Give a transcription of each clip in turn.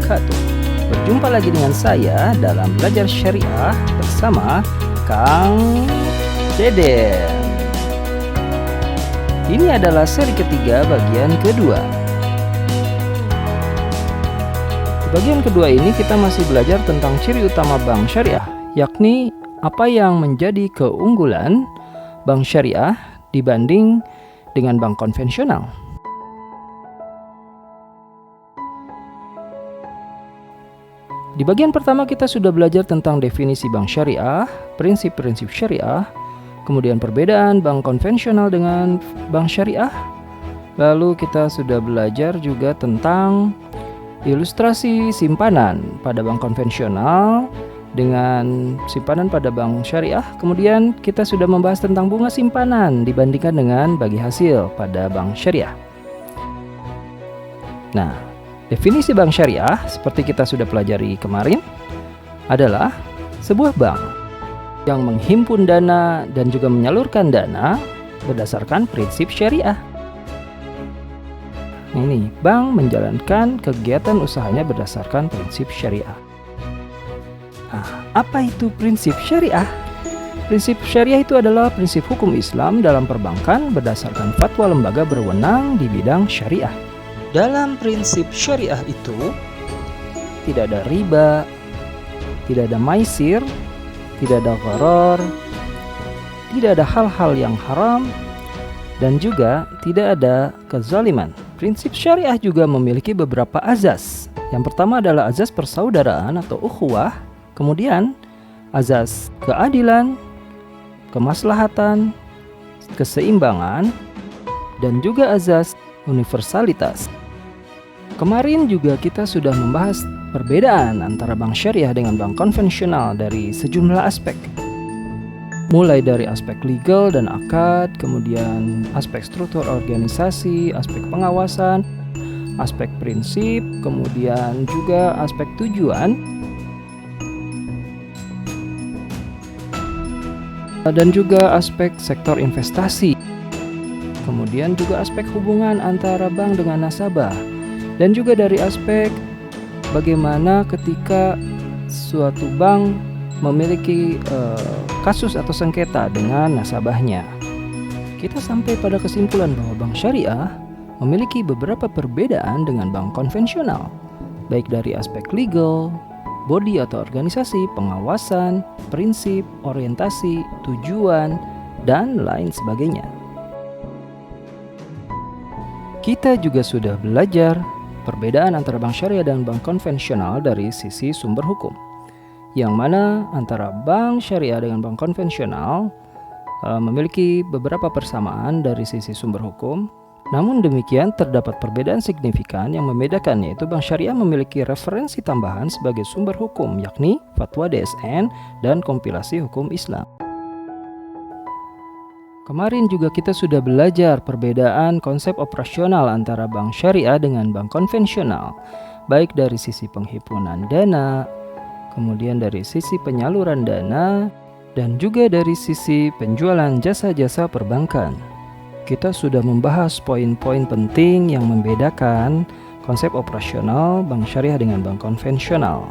wabarakatuh. Berjumpa lagi dengan saya dalam Belajar Syariah bersama Kang Deden. Ini adalah seri ketiga bagian kedua. Di bagian kedua ini kita masih belajar tentang ciri utama bank syariah, yakni apa yang menjadi keunggulan bank syariah dibanding dengan bank konvensional. Di bagian pertama kita sudah belajar tentang definisi bank syariah, prinsip-prinsip syariah, kemudian perbedaan bank konvensional dengan bank syariah. Lalu kita sudah belajar juga tentang ilustrasi simpanan pada bank konvensional dengan simpanan pada bank syariah. Kemudian kita sudah membahas tentang bunga simpanan dibandingkan dengan bagi hasil pada bank syariah. Nah, definisi bank syariah seperti kita sudah pelajari kemarin adalah sebuah bank yang menghimpun dana dan juga menyalurkan dana berdasarkan prinsip syariah. Ini bank menjalankan kegiatan usahanya berdasarkan prinsip syariah. Nah, apa itu prinsip syariah? Prinsip syariah itu adalah prinsip hukum Islam dalam perbankan berdasarkan fatwa lembaga berwenang di bidang syariah. Dalam prinsip syariah itu tidak ada riba, tidak ada maisir, tidak ada gharar, tidak ada hal-hal yang haram, dan juga tidak ada kezaliman. Prinsip syariah juga memiliki beberapa azas. Yang pertama adalah azas persaudaraan atau ukhuwah, kemudian azas keadilan, kemaslahatan, keseimbangan, dan juga azas universalitas. Kemarin juga kita sudah membahas perbedaan antara bank syariah dengan bank konvensional dari sejumlah aspek. Mulai dari aspek legal dan akad, kemudian aspek struktur organisasi, aspek pengawasan, aspek prinsip, kemudian juga aspek tujuan, dan juga aspek sektor investasi. Kemudian juga aspek hubungan antara bank dengan nasabah. Dan juga dari aspek bagaimana ketika suatu bank memiliki kasus atau sengketa dengan nasabahnya. Kita sampai pada kesimpulan bahwa bank syariah memiliki beberapa perbedaan dengan bank konvensional, baik dari aspek legal, body atau organisasi, pengawasan, prinsip, orientasi, tujuan, dan lain sebagainya. Kita juga sudah belajar perbedaan antara bank syariah dan bank konvensional dari sisi sumber hukum, yang mana antara bank syariah dengan bank konvensional memiliki beberapa persamaan dari sisi sumber hukum. Namun demikian terdapat perbedaan signifikan yang membedakannya, yaitu bank syariah memiliki referensi tambahan sebagai sumber hukum, yakni fatwa DSN dan kompilasi hukum Islam. Kemarin juga kita sudah belajar perbedaan konsep operasional antara bank syariah dengan bank konvensional, baik dari sisi penghimpunan dana, kemudian dari sisi penyaluran dana, dan juga dari sisi penjualan jasa-jasa perbankan. Kita sudah membahas poin-poin penting yang membedakan konsep operasional bank syariah dengan bank konvensional.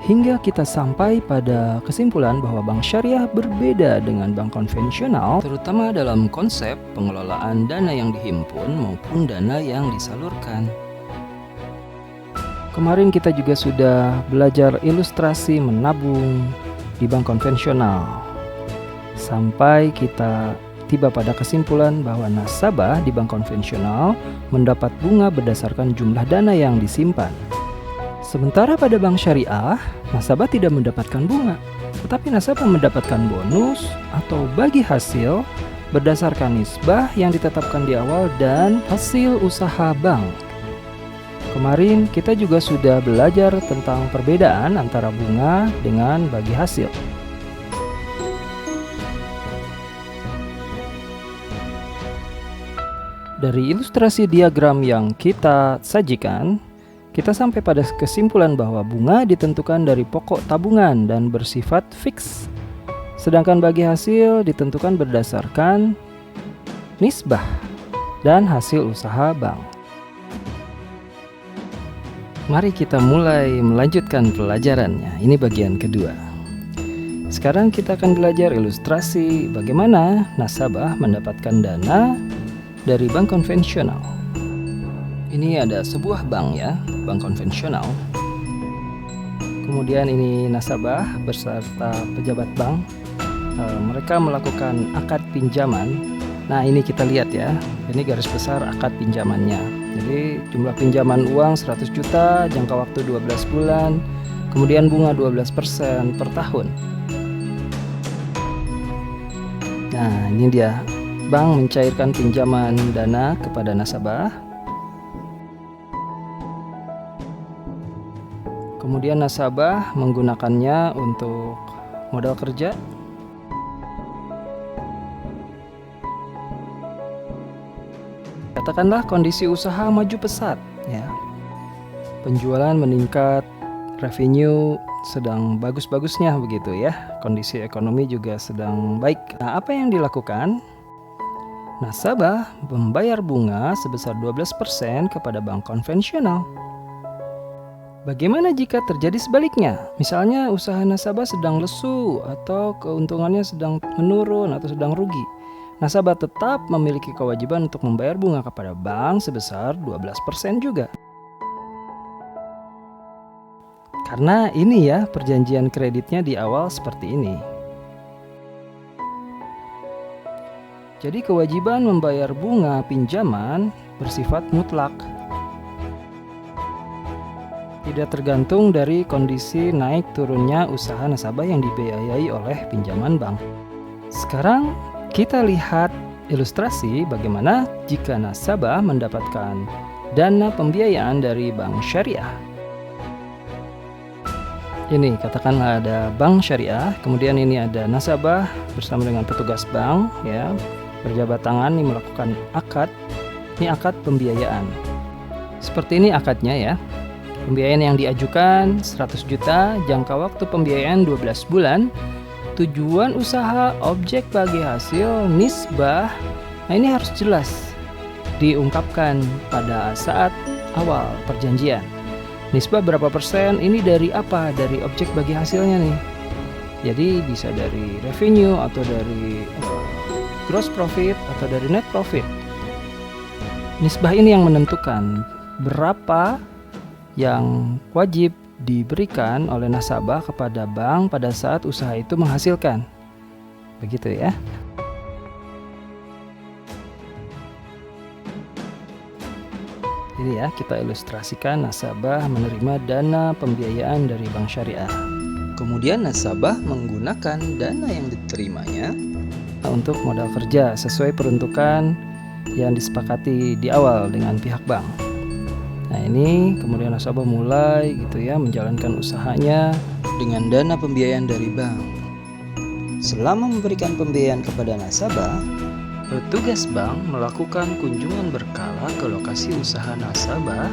Hingga kita sampai pada kesimpulan bahwa bank syariah berbeda dengan bank konvensional, terutama dalam konsep pengelolaan dana yang dihimpun maupun dana yang disalurkan. Kemarin kita juga sudah belajar ilustrasi menabung di bank konvensional, sampai kita tiba pada kesimpulan bahwa nasabah di bank konvensional mendapat bunga berdasarkan jumlah dana yang disimpan. Sementara pada bank syariah, nasabah tidak mendapatkan bunga, tetapi nasabah mendapatkan bonus atau bagi hasil berdasarkan nisbah yang ditetapkan di awal dan hasil usaha bank. Kemarin kita juga sudah belajar tentang perbedaan antara bunga dengan bagi hasil. Dari ilustrasi diagram yang kita sajikan, kita sampai pada kesimpulan bahwa bunga ditentukan dari pokok tabungan dan bersifat fix, sedangkan bagi hasil ditentukan berdasarkan nisbah dan hasil usaha bank. Mari kita mulai melanjutkan pelajarannya. Ini bagian kedua. Sekarang kita akan belajar ilustrasi bagaimana nasabah mendapatkan dana dari bank konvensional. Ini ada sebuah bank ya, bank konvensional. Kemudian ini nasabah beserta pejabat bank. Mereka melakukan akad pinjaman. Nah, ini kita lihat ya. Ini garis besar akad pinjamannya. Jadi jumlah pinjaman uang 100 juta, jangka waktu 12 bulan, kemudian bunga 12% per tahun. Nah, ini dia. Bank mencairkan pinjaman dana kepada nasabah. Kemudian nasabah menggunakannya untuk modal kerja. Katakanlah kondisi usaha maju pesat ya. Penjualan meningkat, revenue sedang bagus-bagusnya begitu ya. Kondisi ekonomi juga sedang baik. Nah, apa yang dilakukan? Nasabah membayar bunga sebesar 12% kepada bank konvensional. Bagaimana jika terjadi sebaliknya? Misalnya usaha nasabah sedang lesu atau keuntungannya sedang menurun atau sedang rugi. Nasabah tetap memiliki kewajiban untuk membayar bunga kepada bank sebesar 12% juga. Karena ini ya perjanjian kreditnya di awal seperti ini. Jadi kewajiban membayar bunga pinjaman bersifat mutlak. Tidak tergantung dari kondisi naik turunnya usaha nasabah yang dibiayai oleh pinjaman bank. Sekarang kita lihat ilustrasi bagaimana jika nasabah mendapatkan dana pembiayaan dari bank syariah. Ini katakanlah ada bank syariah, kemudian ini ada nasabah bersama dengan petugas bank ya, berjabat tangan ini melakukan akad. Ini akad pembiayaan. Seperti ini akadnya ya. Pembiayaan yang diajukan 100 juta, jangka waktu pembiayaan 12 bulan. Tujuan usaha, objek bagi hasil, nisbah. Nah, ini harus jelas diungkapkan pada saat awal perjanjian. Nisbah berapa persen, ini dari apa? Dari objek bagi hasilnya nih. Jadi bisa dari revenue atau dari gross profit atau dari net profit. Nisbah ini yang menentukan berapa yang wajib diberikan oleh nasabah kepada bank pada saat usaha itu menghasilkan. Begitu ya. Jadi ya, kita ilustrasikan nasabah menerima dana pembiayaan dari bank syariah. Kemudian nasabah menggunakan dana yang diterimanya untuk modal kerja sesuai peruntukan yang disepakati di awal dengan pihak bank. Nah, ini kemudian nasabah mulai gitu ya menjalankan usahanya dengan dana pembiayaan dari bank. Selama memberikan pembiayaan kepada nasabah, petugas bank melakukan kunjungan berkala ke lokasi usaha nasabah.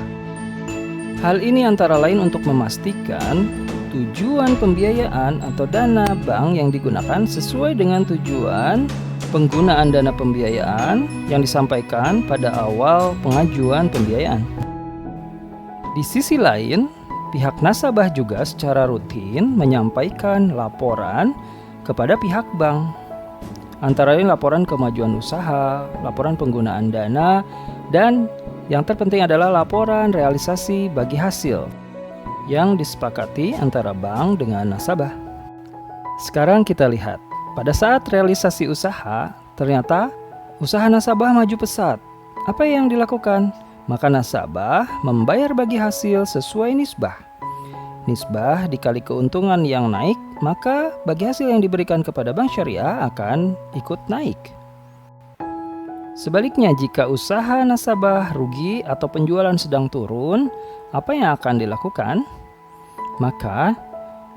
Hal ini antara lain untuk memastikan tujuan pembiayaan atau dana bank yang digunakan sesuai dengan tujuan penggunaan dana pembiayaan yang disampaikan pada awal pengajuan pembiayaan. Di sisi lain, pihak nasabah juga secara rutin menyampaikan laporan kepada pihak bank. Antara lain laporan kemajuan usaha, laporan penggunaan dana, dan yang terpenting adalah laporan realisasi bagi hasil yang disepakati antara bank dengan nasabah. Sekarang kita lihat, pada saat realisasi usaha, ternyata usaha nasabah maju pesat. Apa yang dilakukan? Maka nasabah membayar bagi hasil sesuai nisbah. Nisbah dikali keuntungan yang naik, maka bagi hasil yang diberikan kepada bank syariah akan ikut naik. Sebaliknya, jika usaha nasabah rugi atau penjualan sedang turun, apa yang akan dilakukan? Maka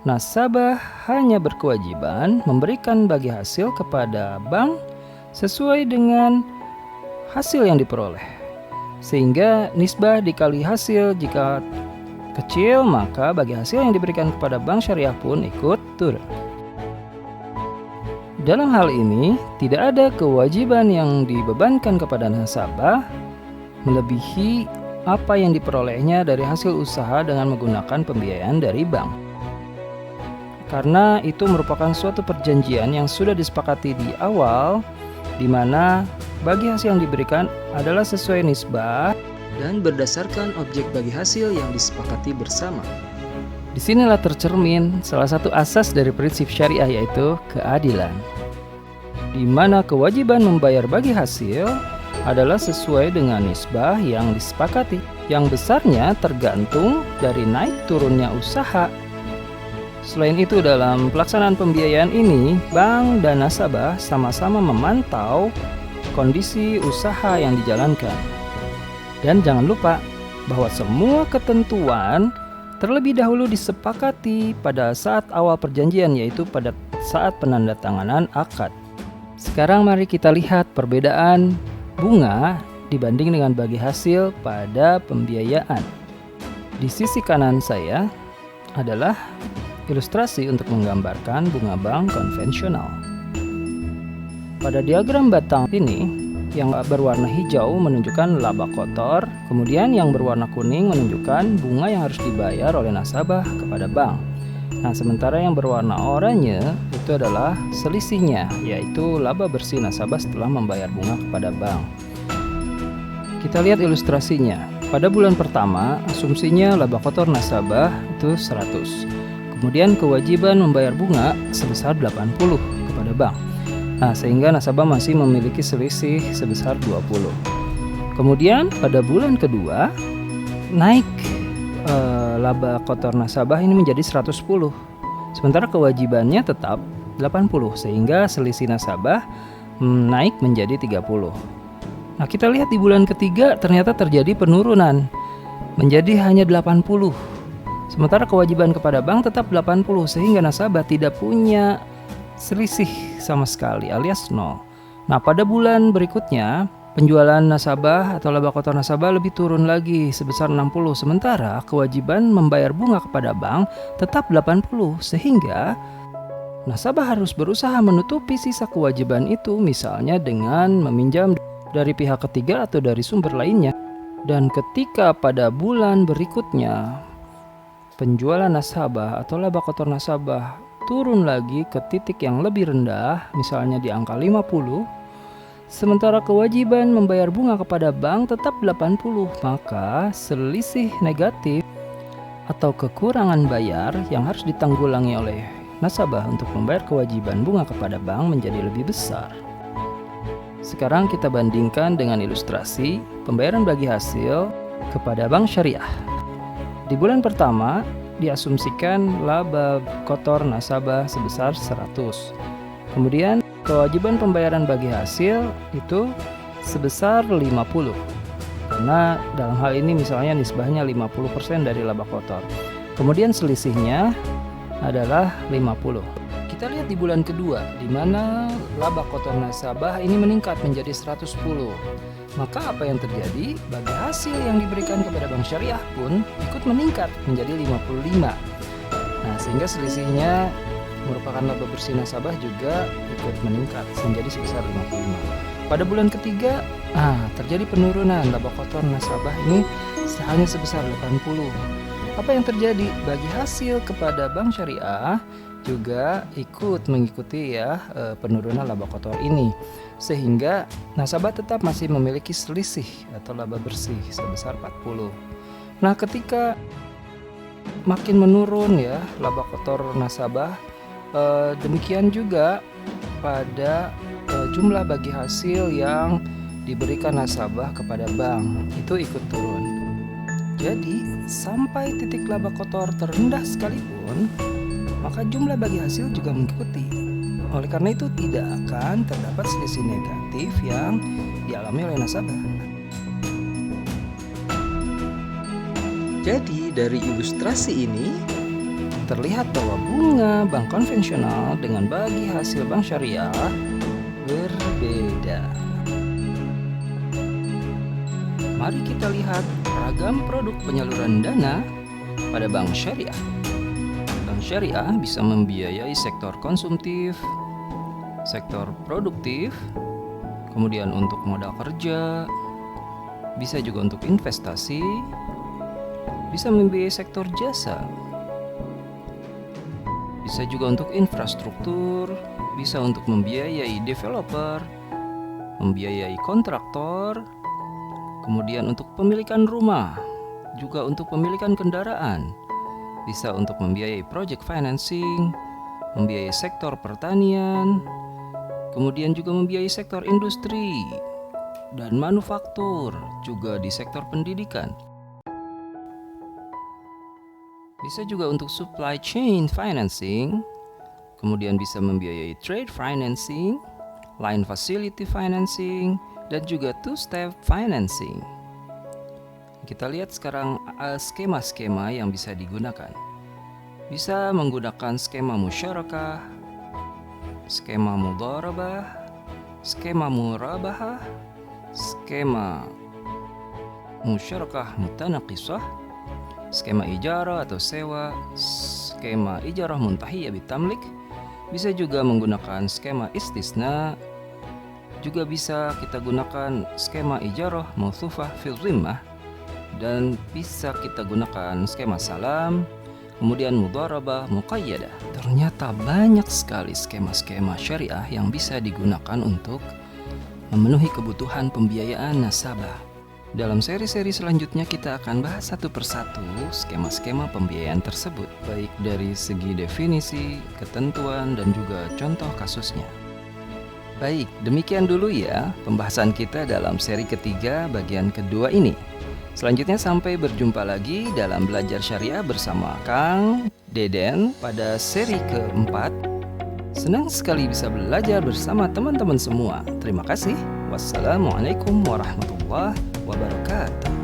nasabah hanya berkewajiban memberikan bagi hasil kepada bank sesuai dengan hasil yang diperoleh. Sehingga nisbah dikali hasil jika kecil, maka bagi hasil yang diberikan kepada bank syariah pun ikut turun. Dalam hal ini, tidak ada kewajiban yang dibebankan kepada nasabah melebihi apa yang diperolehnya dari hasil usaha dengan menggunakan pembiayaan dari bank. Karena itu merupakan suatu perjanjian yang sudah disepakati di awal, di mana bagi hasil yang diberikan adalah sesuai nisbah dan berdasarkan objek bagi hasil yang disepakati bersama. Disinilah tercermin salah satu asas dari prinsip syariah, yaitu keadilan, di mana kewajiban membayar bagi hasil adalah sesuai dengan nisbah yang disepakati, yang besarnya tergantung dari naik turunnya usaha. Selain itu, dalam pelaksanaan pembiayaan ini, bank dan nasabah sama-sama memantau kondisi usaha yang dijalankan. Dan jangan lupa bahwa semua ketentuan terlebih dahulu disepakati pada saat awal perjanjian, yaitu pada saat penandatanganan akad. Sekarang mari kita lihat perbedaan bunga dibanding dengan bagi hasil pada pembiayaan. Di sisi kanan saya adalah ilustrasi untuk menggambarkan bunga bank konvensional. Pada diagram batang ini, yang berwarna hijau menunjukkan laba kotor, kemudian yang berwarna kuning menunjukkan bunga yang harus dibayar oleh nasabah kepada bank. Nah, sementara yang berwarna oranye itu adalah selisihnya, yaitu laba bersih nasabah setelah membayar bunga kepada bank. Kita lihat ilustrasinya. Pada bulan pertama, asumsinya laba kotor nasabah itu 100. Kemudian kewajiban membayar bunga sebesar 80 kepada bank. Nah, sehingga nasabah masih memiliki selisih sebesar 20. Kemudian pada bulan kedua naik laba kotor nasabah ini menjadi 110. Sementara kewajibannya tetap 80, sehingga selisih nasabah naik menjadi 30. Nah, kita lihat di bulan ketiga ternyata terjadi penurunan menjadi hanya 80. Sementara kewajiban kepada bank tetap 80, sehingga nasabah tidak punya selisih sama sekali alias 0. Nah, pada bulan berikutnya penjualan nasabah atau laba kotor nasabah lebih turun lagi sebesar 60, sementara kewajiban membayar bunga kepada bank tetap 80, sehingga nasabah harus berusaha menutupi sisa kewajiban itu, misalnya dengan meminjam dari pihak ketiga atau dari sumber lainnya. Dan ketika pada bulan berikutnya penjualan nasabah atau laba kotor nasabah turun lagi ke titik yang lebih rendah, misalnya di angka 50, sementara kewajiban membayar bunga kepada bank tetap 80, maka selisih negatif atau kekurangan bayar yang harus ditanggulangi oleh nasabah untuk membayar kewajiban bunga kepada bank menjadi lebih besar. Sekarang kita bandingkan dengan ilustrasi pembayaran bagi hasil kepada bank syariah. Di bulan pertama diasumsikan laba kotor nasabah sebesar 100. Kemudian kewajiban pembayaran bagi hasil itu sebesar 50. Karena dalam hal ini misalnya nisbahnya 50% dari laba kotor. Kemudian selisihnya adalah 50. Kita lihat di bulan kedua, di mana laba kotor nasabah ini meningkat menjadi 110. Maka apa yang terjadi? Bagi hasil yang diberikan kepada bank syariah pun ikut meningkat menjadi 55. Nah, sehingga selisihnya merupakan laba bersih nasabah juga ikut meningkat menjadi sebesar 55. Pada bulan ketiga, terjadi penurunan laba kotor nasabah ini hanya sebesar 80. Apa yang terjadi? Bagi hasil kepada bank syariah juga ikut mengikuti penurunan laba kotor ini, sehingga nasabah tetap masih memiliki selisih atau laba bersih sebesar 40. Nah, ketika makin menurun laba kotor nasabah, demikian juga pada jumlah bagi hasil yang diberikan nasabah kepada bank itu ikut turun. Jadi sampai titik laba kotor terendah sekalipun, maka jumlah bagi hasil juga mengikuti. Oleh karena itu tidak akan terdapat selisih negatif yang dialami oleh nasabah. Jadi dari ilustrasi ini terlihat bahwa bunga bank konvensional dengan bagi hasil bank syariah berbeda. Mari kita lihat ragam produk penyaluran dana pada bank syariah. Bank syariah bisa membiayai sektor konsumtif, sektor produktif, kemudian untuk modal kerja, bisa juga untuk investasi, bisa membiayai sektor jasa, bisa juga untuk infrastruktur, bisa untuk membiayai developer, membiayai kontraktor, kemudian untuk pemilikan rumah, juga untuk pemilikan kendaraan, bisa untuk membiayai project financing, membiayai sektor pertanian, kemudian juga membiayai sektor industri dan manufaktur, juga di sektor pendidikan. Bisa juga untuk supply chain financing, kemudian bisa membiayai trade financing, line facility financing, dan juga two-step financing. Kita lihat sekarang skema-skema yang bisa digunakan. Bisa menggunakan skema musyarakah, skema mudharabah, skema murabahah, skema musyarakah mutanaqisah, skema ijarah atau sewa, skema ijarah muntahiyah bitamlik, bisa juga menggunakan skema istisna, juga bisa kita gunakan skema ijarah mauthufah fil zimmah, dan bisa kita gunakan skema salam, kemudian mudharabah muqayyadah. Ternyata banyak sekali skema-skema syariah yang bisa digunakan untuk memenuhi kebutuhan pembiayaan nasabah. Dalam seri-seri selanjutnya kita akan bahas satu persatu skema-skema pembiayaan tersebut, baik dari segi definisi, ketentuan, dan juga contoh kasusnya. Baik, demikian dulu ya pembahasan kita dalam seri ketiga bagian kedua ini. Selanjutnya sampai berjumpa lagi dalam belajar syariah bersama Kang Deden pada seri keempat. Senang sekali bisa belajar bersama teman-teman semua. Terima kasih. Wassalamualaikum warahmatullahi wabarakatuh.